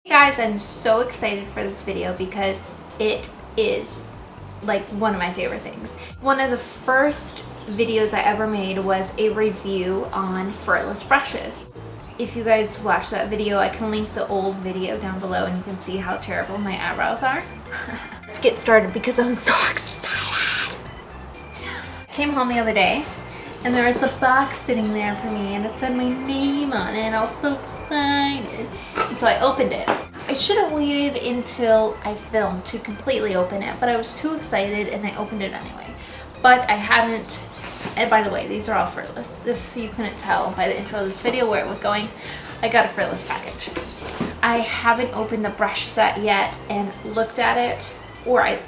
Hey guys, I'm so excited for this video because it is like one of my favorite things. One of the first videos I ever made was a review on Furless brushes. If you guys watched that video, I can link the old video down below and you can see how terrible my eyebrows are. Let's get started because I'm so excited. I came home the other day and there was a box sitting there for me and it said my name on it and I was so excited. And so I opened it. I should have waited until I filmed to completely open it, but I was too excited and I opened it anyway. But I haven't, and by the way, these are all Furless. If you couldn't tell by the intro of this video where it was going, I got a Furless package. I haven't opened the brush set yet and looked at it, or I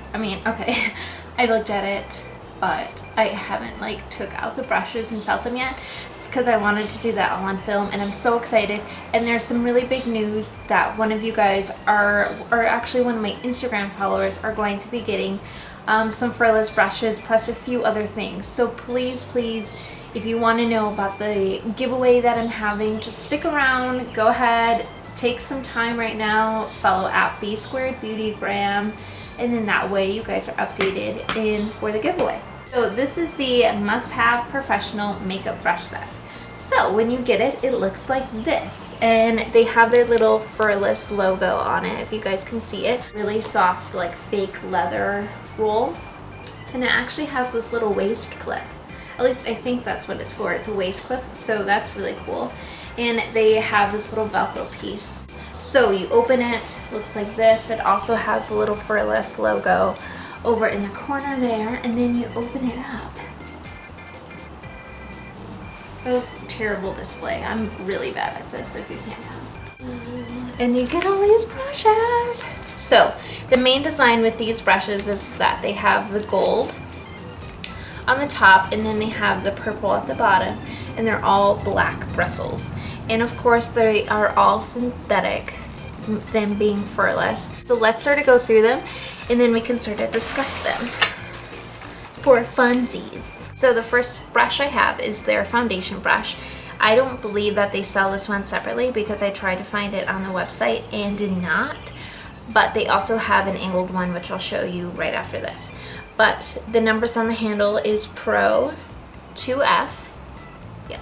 looked at it, but I haven't like took out the brushes and felt them yet. It's because I wanted to do that all on film and I'm so excited. And there's some really big news that one of you guys are, or actually one of my Instagram followers are going to be getting some Furless brushes plus a few other things. So please, if you want to know about the giveaway that I'm having, just stick around, go ahead, take some time right now, follow at B2BeautyGram, and then that way you guys are updated in for the giveaway. So this is the must-have professional makeup brush set. So when you get it, it looks like this. And they have their little Furless logo on it, if you guys can see it. Really soft, like fake leather roll. And it actually has this little waist clip. At least I think that's what it's for. It's a waist clip, so that's really cool. And they have this little Velcro piece. So you open it, looks like this. It also has a little Furless logo over in the corner there, and then you open it up. It was a terrible display. I'm really bad at this if you can't tell. And you get all these brushes. So the main design with these brushes is that they have the gold on the top and then they have the purple at the bottom, and they're all black bristles. And of course they are all synthetic, them being Furless. So let's sort of go through them and then we can sort of discuss them for funsies. So the first brush I have is their foundation brush. I don't believe that they sell this one separately because I tried to find it on the website and did not. But they also have an angled one, which I'll show you right after this. But the numbers on the handle is Pro 2F. Yeah.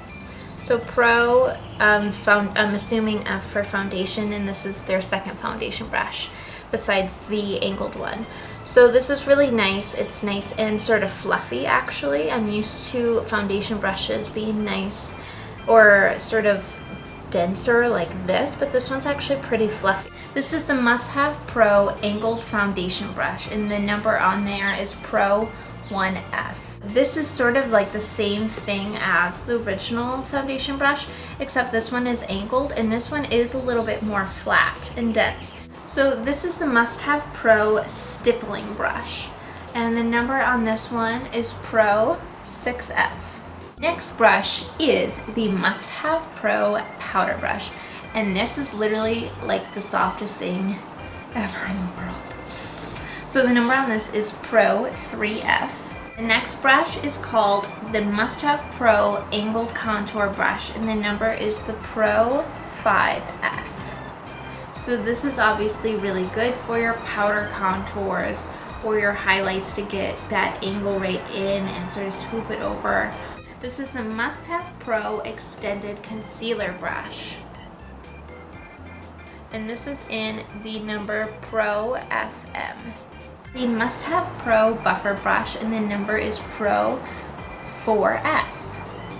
So Pro, I'm assuming F for foundation, and this is their second foundation brush besides the angled one. So this is really nice. It's nice and sort of fluffy actually. I'm used to foundation brushes being nice or sort of denser like this, but this one's actually pretty fluffy. This is the Must Have Pro Angled Foundation Brush, and the number on there is Pro 1F. This is sort of like the same thing as the original foundation brush, except this one is angled and this one is a little bit more flat and dense. So this is the Must Have Pro Stippling Brush, and the number on this one is Pro 6F. Next brush is the Must Have Pro Powder Brush, and this is literally like the softest thing ever in the world. So the number on this is Pro 3F. The next brush is called the Must Have Pro Angled Contour Brush, and the number is the Pro 5F. So this is obviously really good for your powder contours or your highlights to get that angle right in and sort of swoop it over. This is the Must Have Pro Extended Concealer Brush. And this is in the number Pro FM. The Must Have Pro Buffer Brush, and the number is Pro 4F.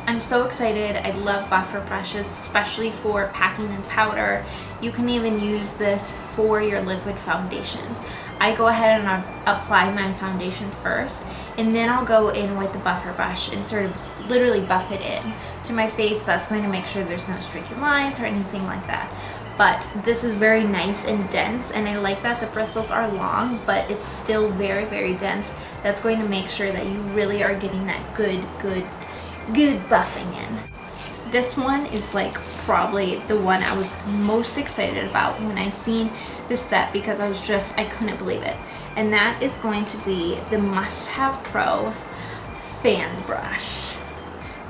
I'm so excited. I love buffer brushes, especially for packing in powder. You can even use this for your liquid foundations. I go ahead and apply my foundation first, and then I'll go in with the buffer brush and sort of literally buff it in to my face. That's going to make sure there's no streaky lines or anything like that. But this is very nice and dense, and I like that the bristles are long, but it's still very, very dense. That's going to make sure that you really are getting that good buffing in. This one is like probably the one I was most excited about when I seen this set because I couldn't believe it. And that is going to be the Must Have Pro Fan Brush.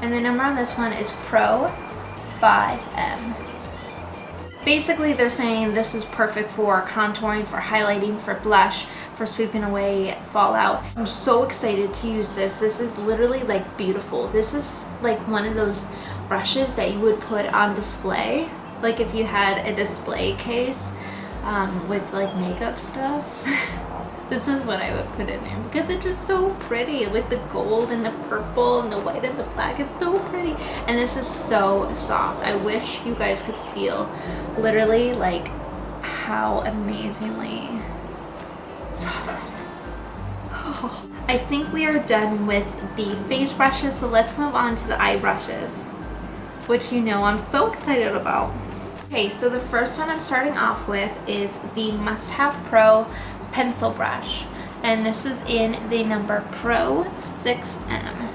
And the number on this one is Pro 5M. Basically, they're saying this is perfect for contouring, for highlighting, for blush, for sweeping away fallout. I'm so excited to use this. This is literally like beautiful. This is like one of those brushes that you would put on display. Like if you had a display case with like makeup stuff. This is what I would put in there because it's just so pretty with the gold and the purple and the white and the black. It's so pretty. And this is so soft. I wish you guys could feel literally like how amazingly soft that is. Oh. I think we are done with the face brushes, so let's move on to the eye brushes, which you know I'm so excited about. Okay, so the first one I'm starting off with is the Must Have Pro pencil brush, and this is in the number Pro 6M.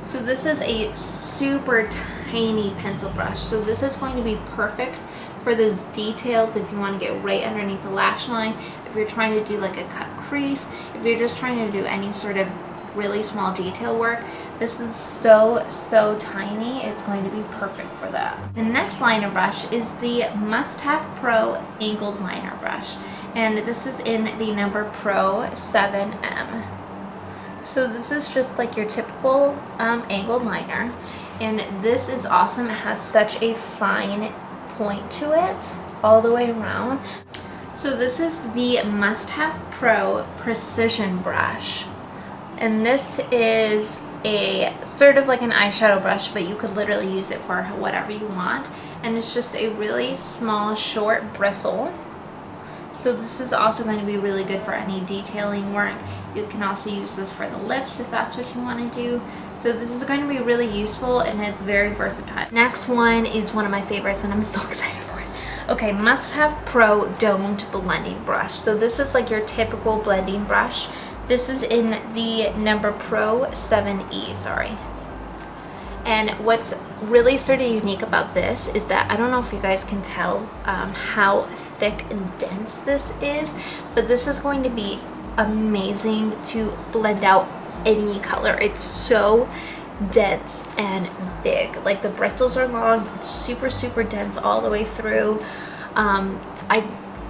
So this is a super tiny pencil brush, so this is going to be perfect for those details if you want to get right underneath the lash line, if you're trying to do like a cut crease, if you're just trying to do any sort of really small detail work. This is so tiny, it's going to be perfect for that. The next liner brush is the Must Have Pro angled liner brush, and this is in the number Pro 7M. So this is just like your typical angled liner, and this is awesome. It has such a fine point to it all the way around. So this is the Must Have Pro precision brush, and this is a sort of like an eyeshadow brush, but you could literally use it for whatever you want, and it's just a really small short bristle. So this is also going to be really good for any detailing work. You can also use this for the lips if that's what you want to do. So this is going to be really useful, and it's very versatile. Next one is one of my favorites, and I'm so excited for it. Okay, Must Have Pro domed blending brush. So this is like your typical blending brush. This is in the number Pro 7E, sorry. And what's really sort of unique about this is that, I don't know if you guys can tell how thick and dense this is, but this is going to be amazing to blend out any color. It's so dense and big. Like the bristles are long, it's super dense all the way through. I'm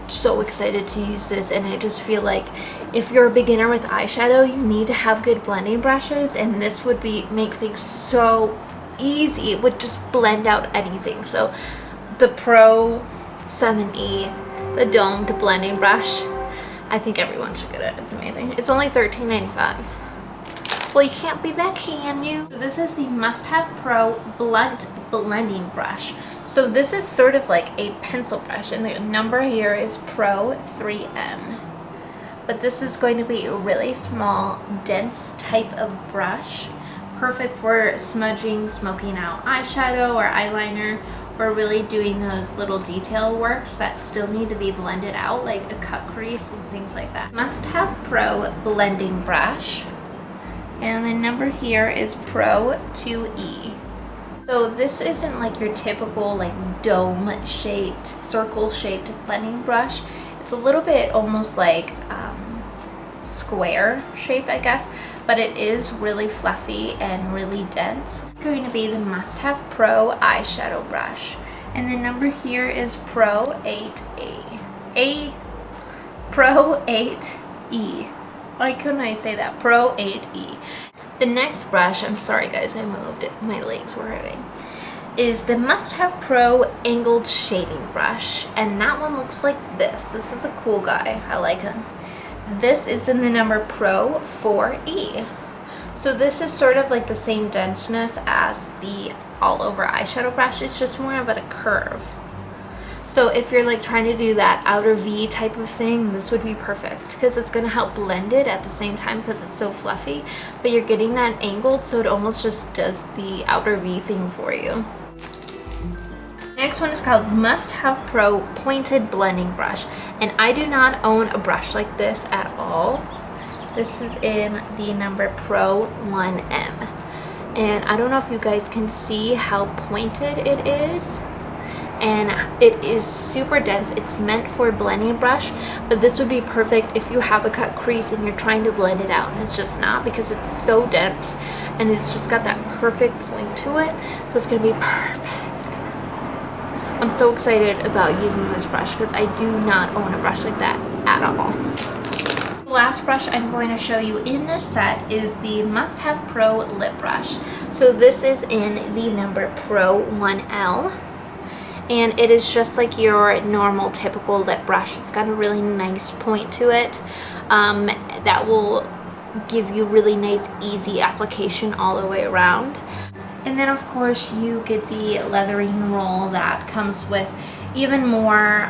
so excited to use this, and I just feel like if you're a beginner with eyeshadow, you need to have good blending brushes, and this would make things so easy. It would just blend out anything. So the Pro 7E, the domed blending brush, I think everyone should get it. It's amazing. It's only $13.95. Well, you can't beat that, can you? This is the Must Have Pro blunt blending brush. So this is sort of like a pencil brush, and the number here is Pro 3M. But this is going to be a really small, dense type of brush, perfect for smudging, smoking out eyeshadow or eyeliner, or really doing those little detail works that still need to be blended out, like a cut crease and things like that. Must Have Pro blending brush, and the number here is Pro 2E. So this isn't like your typical like dome shaped, circle shaped blending brush. It's a little bit almost like square shaped, I guess, but it is really fluffy and really dense. It's going to be the Must Have Pro eyeshadow brush, and the number here is Pro 8E. Pro 8E. Why couldn't I say that? Pro 8E. The next brush, I'm sorry guys, I moved it, my legs were hurting, is the Must Have Pro angled shading brush, and that one looks like this. This is a cool guy, I like him. This is in the number Pro 4E. So this is sort of like the same denseness as the all over eyeshadow brush, it's just more of a curve. So if you're like trying to do that outer V type of thing, this would be perfect because it's going to help blend it at the same time because it's so fluffy, but you're getting that angled, so it almost just does the outer V thing for you. Next one is called Must Have Pro pointed blending brush, and I do not own a brush like this at all. This is in the number Pro 1M, and I don't know if you guys can see how pointed it is. And it is super dense. It's meant for a blending brush, but this would be perfect if you have a cut crease and you're trying to blend it out and it's just not, because it's so dense and it's just got that perfect point to it. So it's gonna be perfect. I'm so excited about using this brush because I do not own a brush like that at all. The last brush I'm going to show you in this set is the Must Have Pro Lip Brush. So this is in the number Pro 1L. And it is just like your normal typical lip brush. It's got a really nice point to it that will give you really nice easy application all the way around. And then of course you get the leathering roll that comes with even more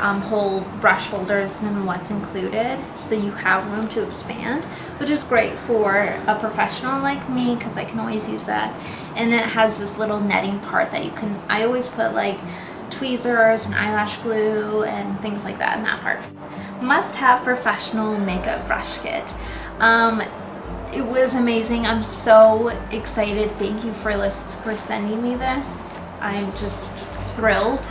brush holders than what's included, so you have room to expand, which is great for a professional like me because I can always use that. And then it has this little netting part that you can, I always put like tweezers and eyelash glue and things like that in that part. Must have professional makeup brush kit. It was amazing. I'm so excited. Thank you, Furless, for sending me this. I'm just thrilled.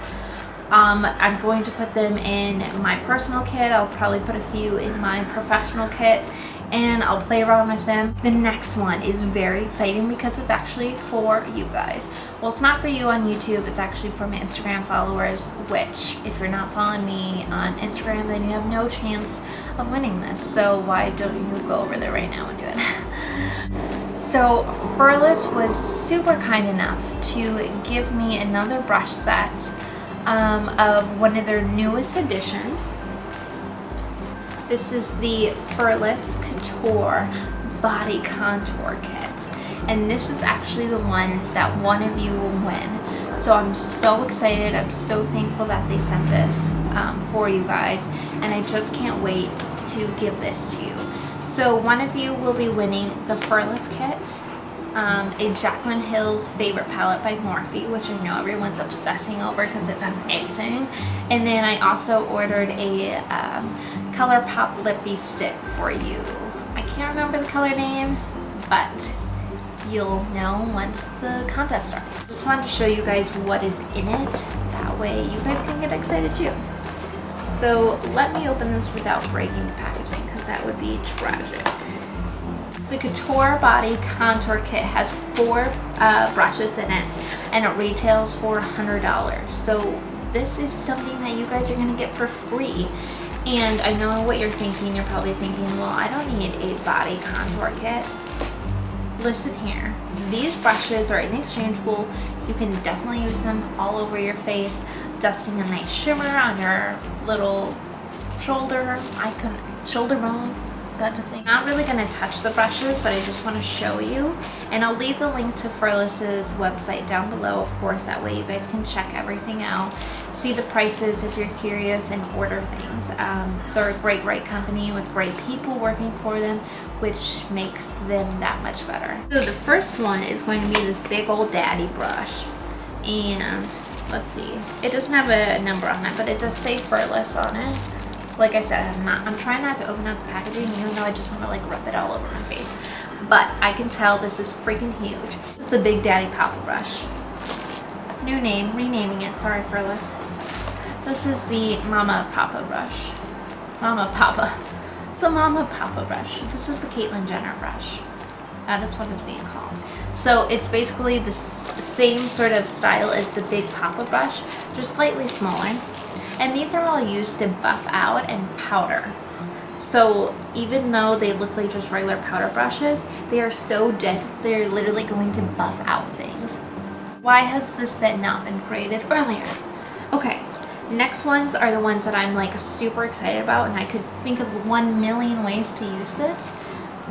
I'm going to put them in my personal kit. I'll probably put a few in my professional kit and I'll play around with them. The next one is very exciting because it's actually for you guys. Well, it's not for you on YouTube, it's actually for my Instagram followers, which if you're not following me on Instagram, then you have no chance of winning this. So why don't you go over there right now and do it? So Furless was super kind enough to give me another brush set of one of their newest additions. This is the Furless Couture Body Contour Kit, and this is actually the one that one of you will win. So I'm so excited. I'm so thankful that they sent this for you guys, and I just can't wait to give this to you. So one of you will be winning the Furless Kit, a Jaclyn Hill's Favorite Palette by Morphe, which I know everyone's obsessing over because it's amazing. And then I also ordered a ColourPop Lippy Stick for you. I can't remember the color name, but you'll know once the contest starts. Just wanted to show you guys what is in it. That way you guys can get excited too. So let me open this without breaking the packaging because that would be tragic. The Couture Body Contour Kit has 4 brushes in it and it retails for $100. So this is something that you guys are going to get for free. And I know what you're thinking. You're probably thinking, well, I don't need a body contour kit. Listen here. These brushes are interchangeable. You can definitely use them all over your face, dusting a nice shimmer on your little shoulder bones. Is that the thing? I'm not really going to touch the brushes, but I just want to show you. And I'll leave the link to Furless's website down below, of course. That way you guys can check everything out, see the prices if you're curious, and order things. They're a great company with great people working for them, which makes them that much better. So the first one is going to be this big old daddy brush. And let's see. It doesn't have a number on it, but it does say Furless on it. Like I said, I'm trying not to open up the packaging, even though I just want to like rub it all over my face. But I can tell this is freaking huge. This is the Big Daddy Papa Brush. New name, renaming it. Sorry, Furless. This is the Mama Papa Brush. Mama Papa. It's the Mama Papa Brush. This is the Caitlyn Jenner brush. That is what it's being called. So it's basically the same sort of style as the Big Papa Brush, just slightly smaller. And these are all used to buff out and powder. So even though they look like just regular powder brushes, they are so dense, they're literally going to buff out things. Why has this set not been created earlier? Okay, next ones are the ones that I'm like super excited about, and I could think of 1 million ways to use this,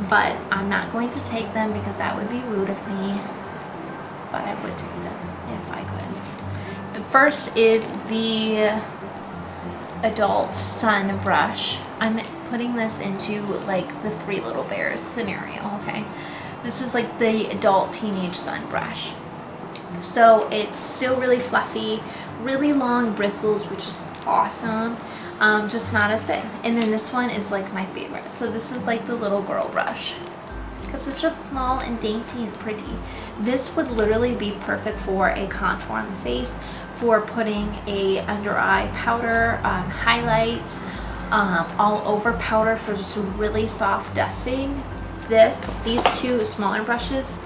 but I'm not going to take them because that would be rude of me, but I would take them if I could. The first is the Adult Sun Brush. I'm putting this into like the 3 Little Bears scenario, okay? This is like the adult teenage sun brush. So it's still really fluffy, really long bristles, which is awesome, just not as big. And then this one is like my favorite. So this is like the little girl brush because it's just small and dainty and pretty. This would literally be perfect for a contour on the face, for putting a under eye powder, highlights, all over powder for just really soft dusting. These 2 smaller brushes,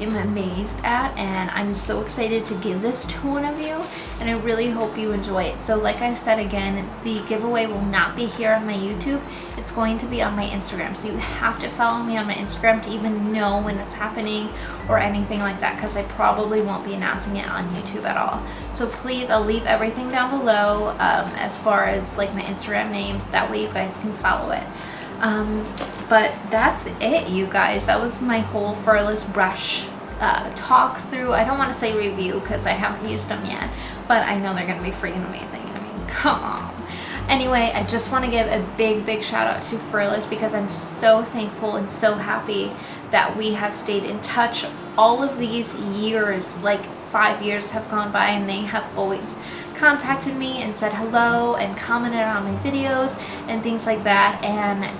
am amazed at, and I'm so excited to give this to one of you, and I really hope you enjoy it. So like I said again, the giveaway will not be here on my YouTube. It's going to be on my Instagram, so you have to follow me on my Instagram to even know when it's happening or anything like that, because I probably won't be announcing it on YouTube at all. So please, I'll leave everything down below as far as like my Instagram names, that way you guys can follow it. But that's it, you guys. That was my whole Furless Brush talk through. I don't want to say review because I haven't used them yet, but I know they're going to be freaking amazing. I mean, come on. Anyway, I just want to give a big shout out to Furless because I'm so thankful and so happy that we have stayed in touch all of these years. Like 5 years have gone by, and they have always contacted me and said hello and commented on my videos and things like that. And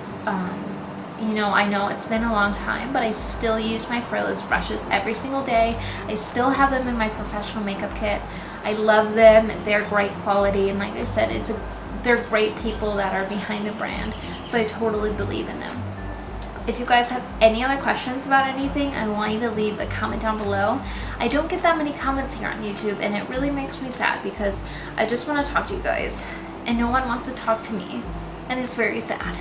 you know, I know it's been a long time, but I still use my Furless brushes every single day. I still have them in my professional makeup kit. I love them. They're great quality, and like I said, they're great people that are behind the brand, so I totally believe in them. If you guys have any other questions about anything, I want you to leave a comment down below. I don't get that many comments here on YouTube, and it really makes me sad because I just want to talk to you guys, and no one wants to talk to me, and it's very sad.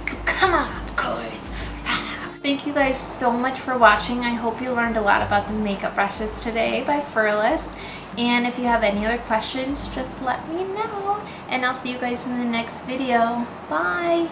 So come on, guys. Thank you guys so much for watching. I hope you learned a lot about the makeup brushes today by Furless. And if you have any other questions, just let me know. And I'll see you guys in the next video. Bye.